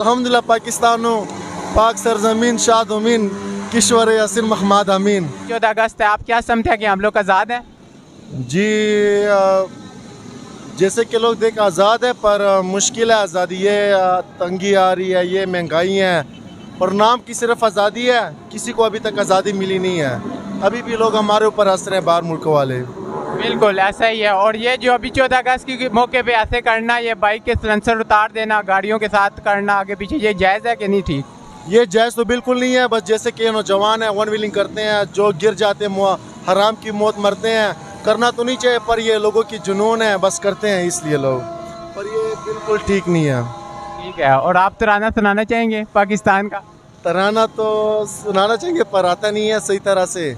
अल्हम्दुलिल्लाह पाकिस्तानो पाक सरजमीन शादमीन किश्वर यासिन महमद अमीन। 14 अगस्त है, आप क्या समझते हैं कि हम लोग आज़ाद हैं? जी जैसे कि लोग देख आज़ाद है पर मुश्किल है आज़ादी, ये तंगी आ रही है, ये महंगाई है और नाम की सिर्फ आज़ादी है, किसी को अभी तक आज़ादी मिली नहीं है। अभी भी लोग हमारे ऊपर हंस रहे हैं बाहर मुल्कों वाले। बिल्कुल ऐसा ही है। और ये जो अभी 14 अगस्त के मौके पे ऐसे करना, ये बाइक के सिलेंसर उतार देना, गाड़ियों के साथ करना आगे पीछे, ये जायज़ है कि नहीं? ठीक, ये जायज़ तो बिल्कुल नहीं है। बस जैसे कि नौजवान है वन व्हीलिंग करते हैं, जो गिर जाते हैं हराम की मौत मरते हैं, करना तो नहीं चाहिए पर ये लोगों की जुनून है, बस करते हैं इसलिए लोग, पर ये बिल्कुल ठीक नहीं है। ठीक है। और आप तराना सुनाना चाहेंगे पाकिस्तान का? तराना तो सुनाना चाहिए पर आता नहीं है सही तरह से।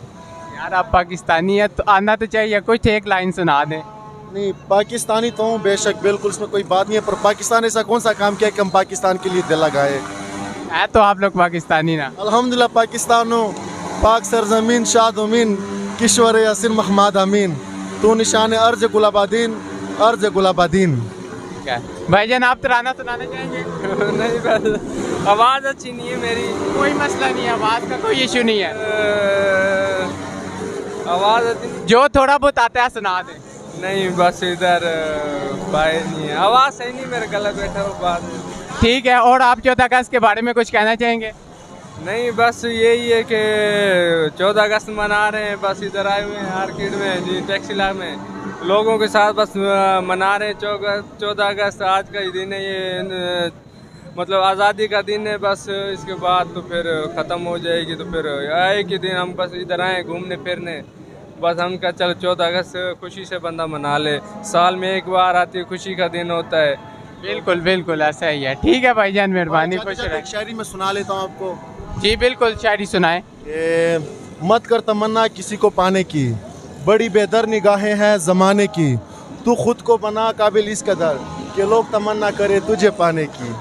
यार आप पाकिस्तानी है तो आना तो चाहिए, कुछ एक लाइन सुना दें। नहीं पाकिस्तानी तो हूँ बेशक, बिल्कुल इसमें कोई बात नहीं है, पर पाकिस्तान ऐसा कौन सा काम किया कि हम पाकिस्तान के लिए दिल लगाए। है तो आप लोग पाकिस्तानी ना? अल्हम्दुलिल्लाह पाकिस्तानो पाक सरजमीन शादमीन किश्वर यासिन महमद अमीन, तू निशान अर्ज गुलाबादीन अर्ज गुलाबादीन। ठीक है भाईजान, आप तराना सुनाना चाहेंगे? नहीं बस आवाज़ अच्छी नहीं है मेरी। कोई मसला नहीं है, आवाज़ का कोई इशू नहीं है। आवाज़ अच्छी नहीं। जो थोड़ा बहुत आता है सुना दें। नहीं बस इधर भाई नहीं है, आवाज़ सही नहीं, मेरे गला बैठा हुआ बात। ठीक है। और आप 14 अगस्त के बारे में कुछ कहना चाहेंगे? नहीं बस यही है कि 14 अगस्त मना रहे हैं, बस इधर आए हुए हैं मार्केट में जी, टैक्सी ला में लोगों के साथ बस मना रहे हैं 14 अगस्त। आज का ही दिन है ये, मतलब आज़ादी का दिन है। बस इसके बाद तो फिर ख़त्म हो जाएगी, तो फिर एक ही दिन हम बस इधर आए घूमने फिरने, बस हम क्या चलो 14 अगस्त खुशी से बंदा मना ले, साल में एक बार आती है, खुशी का दिन होता है। बिल्कुल बिल्कुल ऐसा ही है। ठीक है भाईजान, मेहरबानी, खुश एक रहें। शायरी में सुना लेता हूँ आपको। जी बिल्कुल, शायरी सुनाएं। ये मत कर तमन्ना किसी को पाने की, बड़ी बेदर निगाहें हैं ज़माने की, तू खुद को बना काबिल इस कदर कि लोग तमन्ना करे तुझे पाने की।